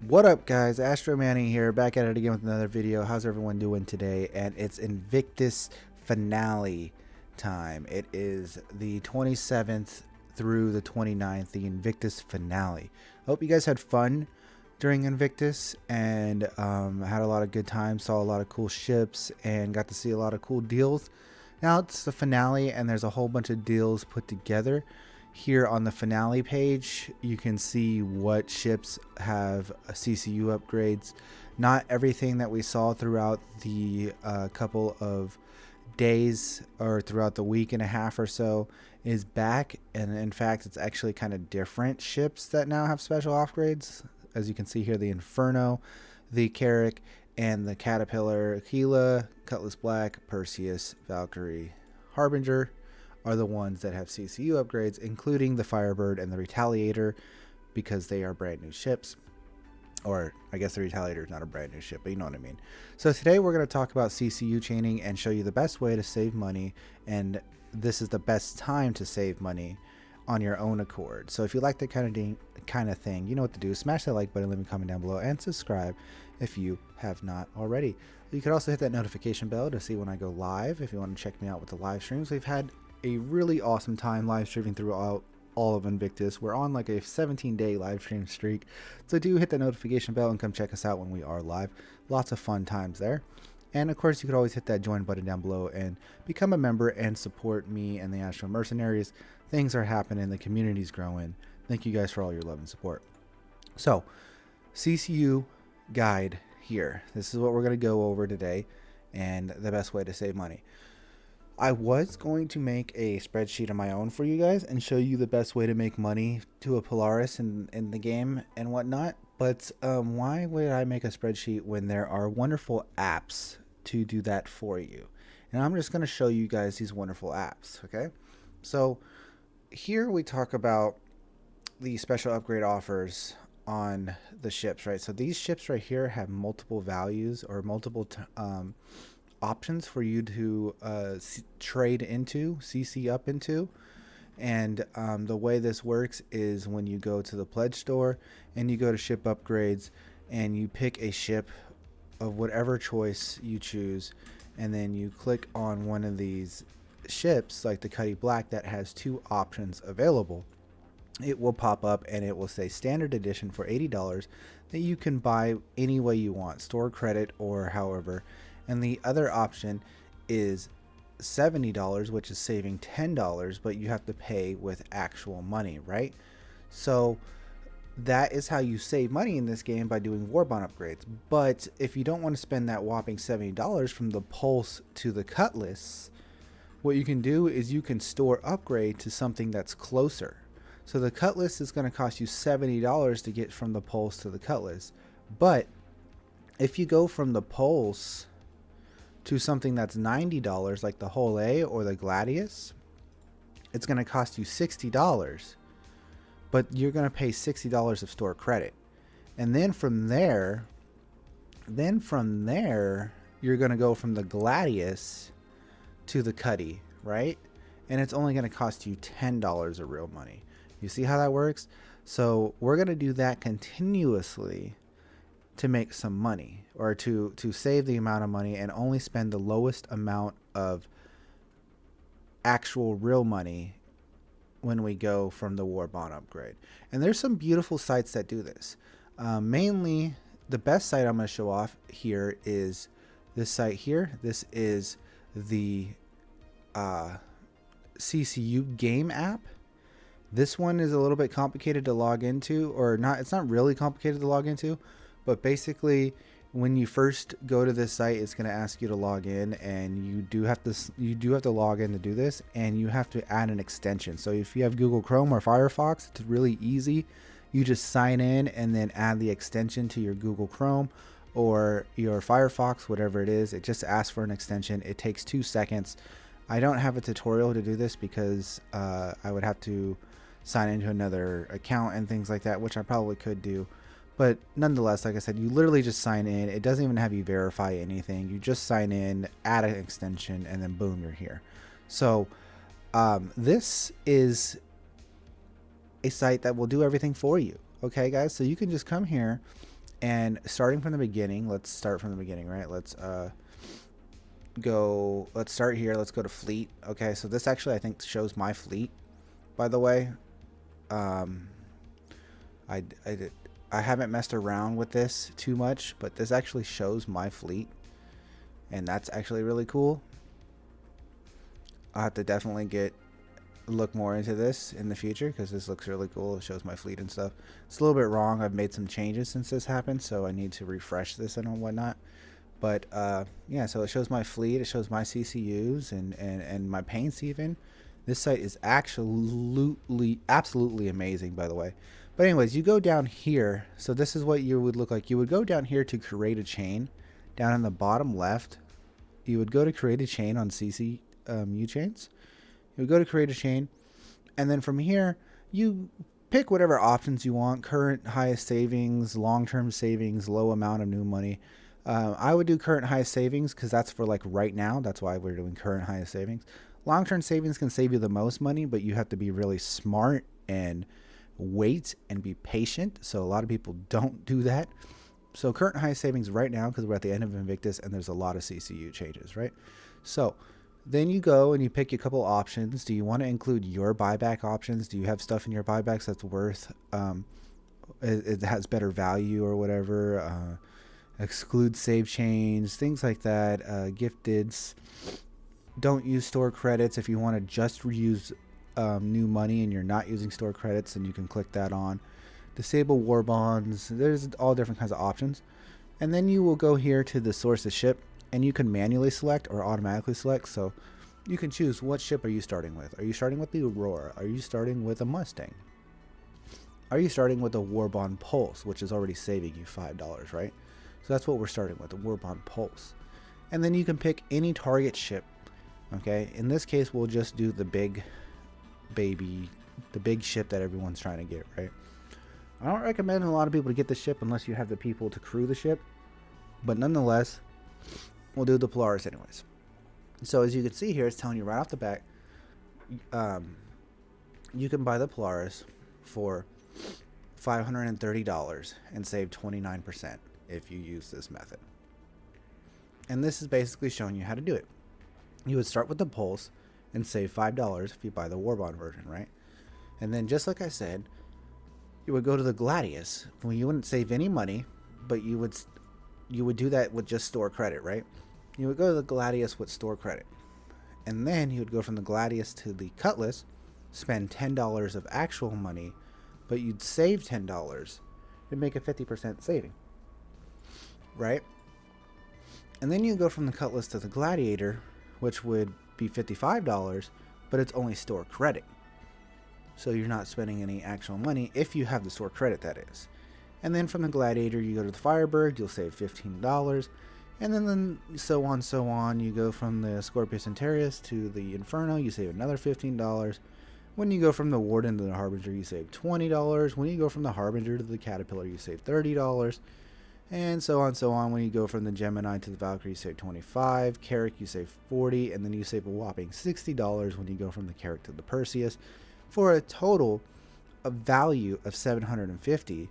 What up, guys? Astro Manny here, back at it again with another video. How's everyone doing today? And it's Invictus finale time. It is the 27th through the 29th, the Invictus finale. Hope you guys had fun during Invictus and had a lot of good times, saw a lot of cool ships, and got to see a lot of cool deals. Now it's the finale, and there's a whole bunch of deals put together. Here on the finale page, you can see what ships have CCU upgrades. Not everything that we saw throughout the couple of days or throughout the week and a half or so is back, and in fact it's actually kind of different ships that now have special upgrades. As you can see here, the Inferno, the Carrack, and the Caterpillar, Aquila, Cutlass Black, Perseus, Valkyrie, Harbinger are the ones that have CCU upgrades, including the Firebird and the Retaliator, because they are brand new ships. Or I guess the Retaliator is not a brand new ship, but you know what I mean. So today we're going to talk about CCU chaining and show you the best way to save money, and this is the best time to save money on your own accord. So if you like that kind of thing, you know what to do. Smash that like button, leave me a comment down below, and subscribe if you have not already. You could also hit that notification bell to see when I go live if you want to check me out with the live streams. We've had a really awesome time live streaming throughout all of Invictus. We're on like a 17-day live stream streak, so do hit the notification bell and come check us out when we are live. Lots of fun times there. And of course, you could always hit that join button down below and become a member and support me and the Astro Mercenaries. Things are happening, the community's growing. Thank you guys for all your love and support. So, CCU guide here. This is what we're going to go over today, and the best way to save money. I was going to make a spreadsheet of my own for you guys and show you the best way to make money to a Polaris in the game and whatnot. But why would I make a spreadsheet when there are wonderful apps to do that for you? And I'm just going to show you guys these wonderful apps, okay? So here we talk about the special upgrade offers on the ships, right? So these ships right here have multiple values or multiple options for you to trade into, CC up into. And the way this works is when you go to the pledge store and you go to ship upgrades and you pick a ship of whatever choice you choose, and then you click on one of these ships like the Cutty Black that has two options available. It will pop up and it will say standard edition for $80 that you can buy any way you want, store credit or however. And the other option is $70, which is saving $10, but you have to pay with actual money, right? So that is how you save money in this game, by doing warbond upgrades. But if you don't want to spend that whopping $70 from the Pulse to the Cutlass, what you can do is you can store upgrade to something that's closer. So the Cutlass is going to cost you $70 to get from the Pulse to the Cutlass. But if you go from the Pulse to something that's $90 like the Whole A or the Gladius, it's going to cost you $60, but you're going to pay $60 of store credit. And then from there you're going to go from the Gladius to the Cutty, right? And it's only going to cost you $10 of real money. You see how that works? So we're going to do that continuously to make some money, or to save the amount of money and only spend the lowest amount of actual real money when we go from the war bond upgrade. And there's some beautiful sites that do this. Mainly the best site I'm going to show off here is this site here. This is the CCU Game app. This one is a little bit complicated to log into, or not. It's not really complicated to log into, but basically when you first go to this site, it's going to ask you to log in, and you do have to log in to do this, and you have to add an extension. So if you have Google Chrome or Firefox, it's really easy. You just sign in and then add the extension to your Google Chrome or your Firefox, whatever it is. It just asks for an extension. It takes 2 seconds. I don't have a tutorial to do this because I would have to sign into another account and things like that, which I probably could do. But nonetheless, like I said, you literally just sign in. It doesn't even have you verify anything. You just sign in, add an extension, and then boom, you're here. So this is a site that will do everything for you. Okay, guys, so you can just come here And starting from the beginning, let's start from the beginning, right? Let's start here. Let's go to fleet. Okay, so this actually I think shows my fleet, by the way. I haven't messed around with this too much, but this actually shows my fleet, and that's actually really cool. I'll have to definitely look more into this in the future, because this looks really cool. It shows my fleet and stuff. It's a little bit wrong. I've made some changes since this happened, so I need to refresh this and whatnot. But yeah, so it shows my fleet, it shows my CCUs and my paints even. This site is absolutely amazing, by the way. But anyways, you go down here. So this is what you would look like. You would go down here to create a chain. Down in the bottom left, you would go to create a chain on CCU chains. You would go to create a chain, and then from here, you pick whatever options you want: current highest savings, long-term savings, low amount of new money. I would do current highest savings because that's for like right now. That's why we're doing current highest savings. Long-term savings can save you the most money, but you have to be really smart and wait and be patient. So a lot of people don't do that. So current highest savings right now, because we're at the end of Invictus and there's a lot of CCU changes, right? So then you go and you pick a couple options. Do you want to include your buyback options? Do you have stuff in your buybacks that's worth, it has better value or whatever? Exclude save chains, things like that. Gifteds. Don't use store credits. If you want to just reuse new money and you're not using store credits, then you can click that on. Disable war bonds. There's all different kinds of options. And then you will go here to the source of ship, and you can manually select or automatically select. So you can choose what ship are you starting with. Are you starting with the Aurora? Are you starting with a Mustang? Are you starting with the War Bond Pulse, which is already saving you $5, right? So that's what we're starting with, the War Bond Pulse. And then you can pick any target ship. Okay, in this case, we'll just do the big baby, the big ship that everyone's trying to get, right? I don't recommend a lot of people to get the ship unless you have the people to crew the ship. But nonetheless, we'll do the Polaris anyways. So as you can see here, it's telling you right off the bat, you can buy the Polaris for $530 and save 29% if you use this method. And this is basically showing you how to do it. You would start with the Pulse and save $5 if you buy the Warbond version, right? And then just like I said, you would go to the Gladius. Well, you wouldn't save any money, but you would do that with just store credit, right? You would go to the Gladius with store credit. And then you would go from the Gladius to the Cutlass, spend $10 of actual money, but you'd save $10 and make a 50% saving, right? And then you go from the Cutlass to the Gladiator, which would be $55, but it's only store credit. So you're not spending any actual money if you have the store credit, that is. And then from the Gladiator, you go to the Firebird, you'll save $15. And then so on. You go from the Scorpius Interius to the Inferno, you save another $15. When you go from the Warden to the Harbinger, you save $20. When you go from the Harbinger to the Caterpillar, you save $30. And so on. When you go from the Gemini to the Valkyrie, you save $25. Carrack, you save $40. And then you save a whopping $60 when you go from the Carrack to the Perseus, for a total of value of $750.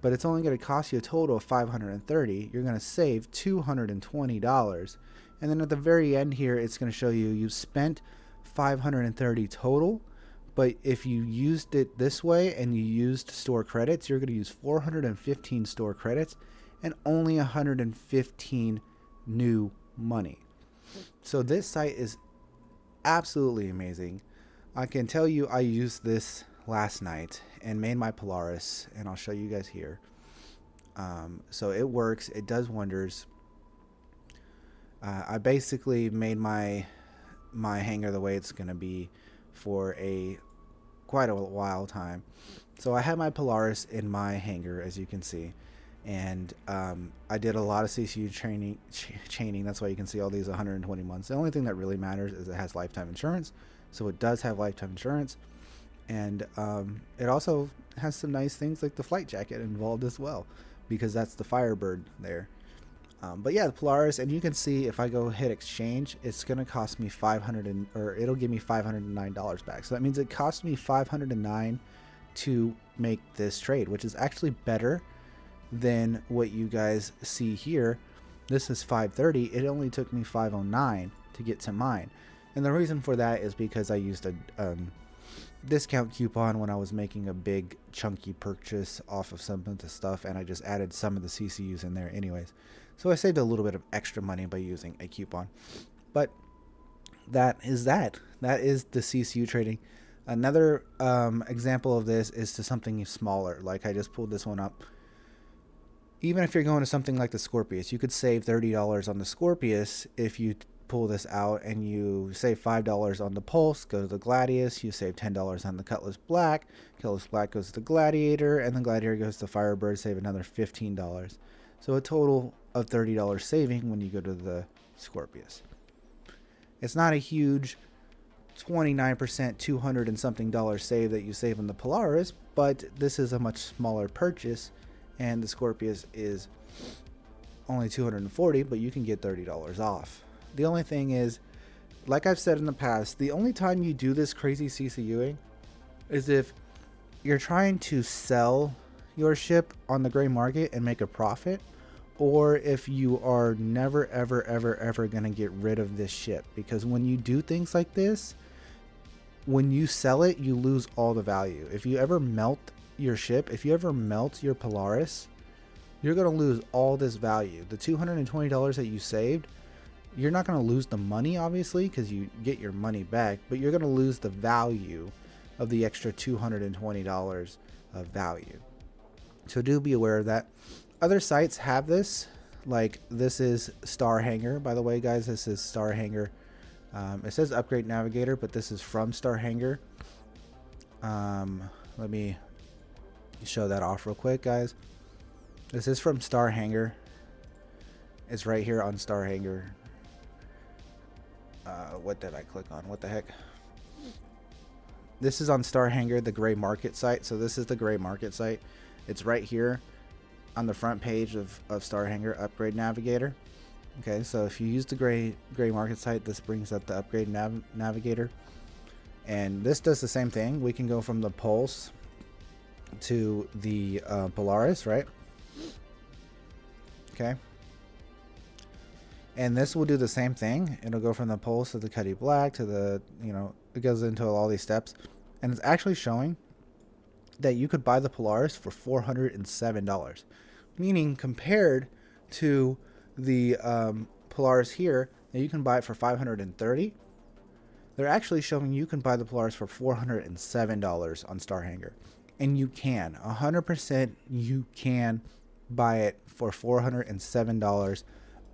But it's only going to cost you a total of $530. You're going to save $220. And then at the very end here, it's going to show you spent $530 total. But if you used it this way and you used store credits, you're going to use 415 store credits and only 115 new money. So this site is absolutely amazing. I can tell you I used this last night and made my Polaris, and I'll show you guys here. So it works. It does wonders. I basically made my hangar the way it's going to be for quite a while time. So I have my Polaris in my hangar, as you can see, and I did a lot of CCU chaining. That's why you can see all these 120 months. The only thing that really matters is it has lifetime insurance. So it does have lifetime insurance, and it also has some nice things like the flight jacket involved as well, because that's the Firebird there. But yeah, the Polaris, and you can see if I go hit exchange, it's gonna cost me it'll give me $509 back. So that means it cost me $509 to make this trade, which is actually better than what you guys see here. This is 530. It only took me 509 to get to mine. And the reason for that is because I used a discount coupon when I was making a big chunky purchase off of some of the stuff, and I just added some of the CCUs in there anyways. So I saved a little bit of extra money by using a coupon. But that is the CCU trading. Another example of this is to something smaller. Like I just pulled this one up. Even if you're going to something like the Scorpius, you could save $30 on the Scorpius if you pull this out, and you save $5 on the Pulse, go to the Gladius, you save $10 on the Cutlass Black. Cutlass Black goes to the Gladiator, and the Gladiator goes to Firebird, save another $15. So a total of $30 saving when you go to the Scorpius. It's not a huge 29%, 200 and something dollars save that you save on the Polaris, but this is a much smaller purchase, and the Scorpius is only 240, but you can get $30 off. The only thing is, like I've said in the past, the only time you do this crazy CCUing is if you're trying to sell your ship on the gray market and make a profit, or if you are never ever going to get rid of this ship. Because when you do things like this, when you sell it, you lose all the value. If you ever melt your ship, if you ever melt your Polaris, you're going to lose all this value. The $220 that you saved, you're not going to lose the money, obviously, because you get your money back, but you're going to lose the value of the extra $220 of value. So do be aware of that. Other sites have this, like this is STAR-YQQV. By the way, guys, this is STAR-YQQV. It says Upgrade Navigator, but this is from STAR-YQQV. Let me show that off real quick, guys. This is from STAR-YQQV. It's right here on STAR-YQQV. What did I click on? What the heck? This is on STAR-YQQV, the gray market site. So this is the gray market site. It's right here on the front page of STAR-YQQV Upgrade Navigator. Okay, so if you use the gray market site, this brings up the Upgrade Navigator, and this does the same thing. We can go from the Pulse to the Polaris, right? Okay, and this will do the same thing. It'll go from the Pulse to the Cutty Black to the, it goes into all these steps, and it's actually showing that you could buy the Polaris for $407, meaning compared to the Polaris here, that you can buy it for $530. They're actually showing you can buy the Polaris for $407 on STAR-YQQV, and you can 100% you can buy it for $407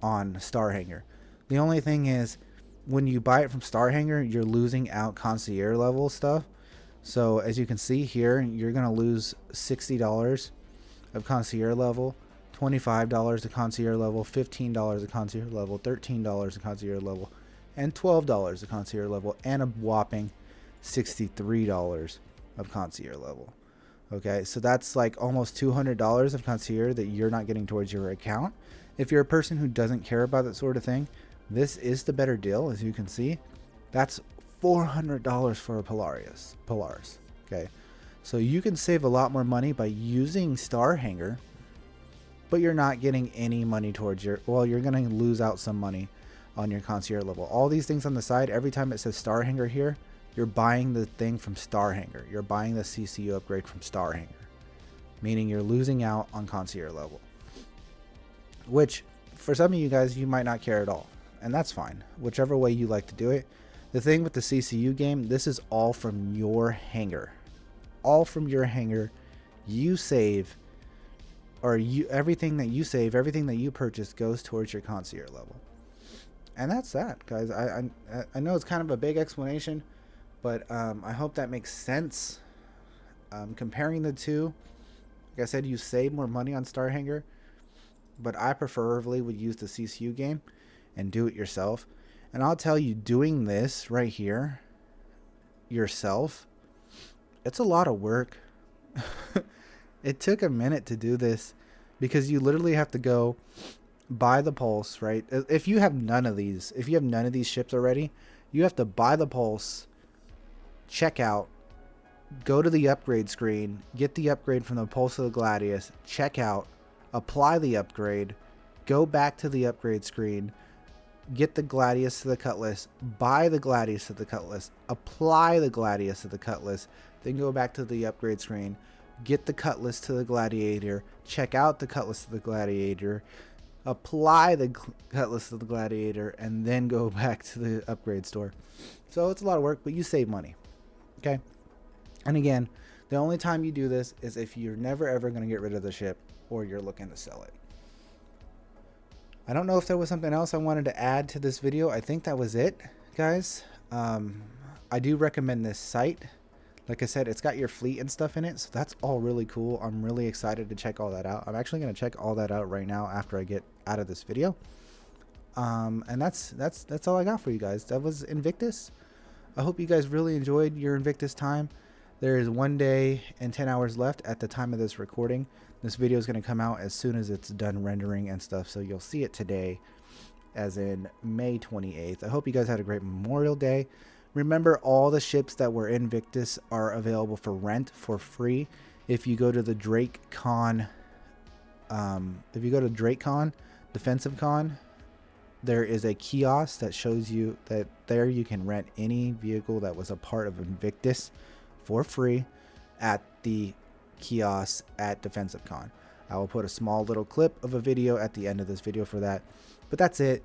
on STAR-YQQV. The only thing is, when you buy it from STAR-YQQV, you're losing out concierge level stuff. So as you can see here, you're gonna lose $60 of concierge level, $25 a concierge level, $15 a concierge level, $13 a concierge level, and $12 a concierge level, and a whopping $63 of concierge level. Okay, so that's like almost $200 of concierge that you're not getting towards your account. If you're a person who doesn't care about that sort of thing, this is the better deal. As you can see, that's $400 for a Polaris. Okay, so you can save a lot more money by using STAR-YQQV, but you're not getting any money towards your, well, you're going to lose out some money on your concierge level. All these things on the side, every time it says STAR-YQQV here, you're buying the thing from STAR-YQQV. You're buying the CCU upgrade from STAR-YQQV, meaning you're losing out on concierge level, which for some of you guys, you might not care at all, and that's fine, whichever way you like to do it. The thing with the CCU game, this is all from your hangar. All from your hangar. You save, or everything that you save, everything that you purchase goes towards your concierge level. And that's that, guys. I know it's kind of a big explanation, but I hope that makes sense. Comparing the two, like I said, you save more money on STAR-YQQV, but I preferably would use the CCU game and do it yourself. And I'll tell you, doing this right here yourself, it's a lot of work. It took a minute to do this because you literally have to go buy the Pulse, right? If you have none of these, ships already, you have to buy the Pulse, check out, go to the upgrade screen, get the upgrade from the Pulse to the Gladius, check out, apply the upgrade, go back to the upgrade screen, get the Gladius to the Cutlass, buy the Gladius to the Cutlass, apply the Gladius to the Cutlass, then go back to the upgrade screen, get the Cutlass to the Gladiator, check out the Cutlass to the Gladiator, apply the Cutlass to the Gladiator, and then go back to the upgrade store. So it's a lot of work, but you save money. Okay? And again, the only time you do this is if you're never ever going to get rid of the ship or you're looking to sell it. I don't know if there was something else I wanted to add to this video. I think that was it, guys. I do recommend this site. Like I said, it's got your fleet and stuff in it, so that's all really cool. I'm really excited to check all that out. I'm actually going to check all that out right now after I get out of this video. And that's all I got for you guys. That was Invictus. I hope you guys really enjoyed your Invictus time. There is 1 day and 10 hours left at the time of this recording. This video is going to come out as soon as it's done rendering and stuff, so you'll see it today, as in May 28th. I hope you guys had a great Memorial Day. Remember, all the ships that were Invictus are available for rent for free. If you go to the DrakeCon, Defensive Con, there is a kiosk that shows you that there you can rent any vehicle that was a part of Invictus for free at the kiosk at Defensive Con. I will put a small little clip of a video at the end of this video for that. But that's it.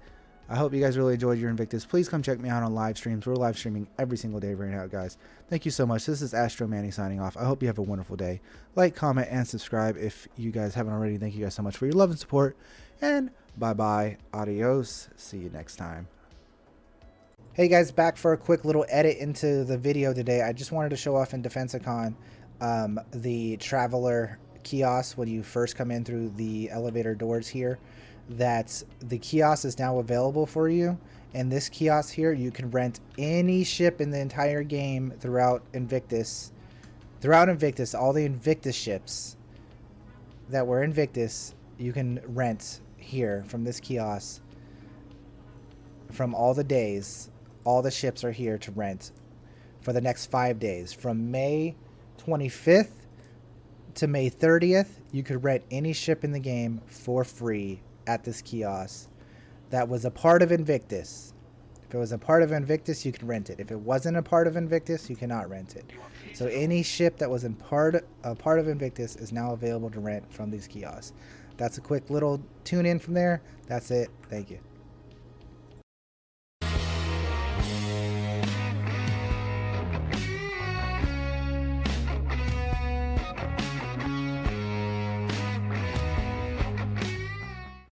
I hope you guys really enjoyed your Invictus. Please come check me out on live streams. We're live streaming every single day right now, guys. Thank you so much. This is Astro Manny signing off. I hope you have a wonderful day. Like, comment, and subscribe if you guys haven't already. Thank you guys so much for your love and support. And bye-bye. Adios. See you next time. Hey guys, back for a quick little edit into the video today. I just wanted to show off in Defensicon the Traveler kiosk when you first come in through the elevator doors here. That the kiosk is now available for you. And this kiosk here, you can rent any ship in the entire game throughout Invictus. All the Invictus ships that were Invictus, you can rent here from this kiosk. From all the days, all the ships are here to rent for the next 5 days. From May 25th to May 30th, you could rent any ship in the game for free at this kiosk that was a part of Invictus. If it was a part of Invictus, you can rent it. If it wasn't a part of Invictus, you cannot rent it. So any ship that was a part of Invictus is now available to rent from these kiosks. That's a quick little tune in from there. That's it. Thank you.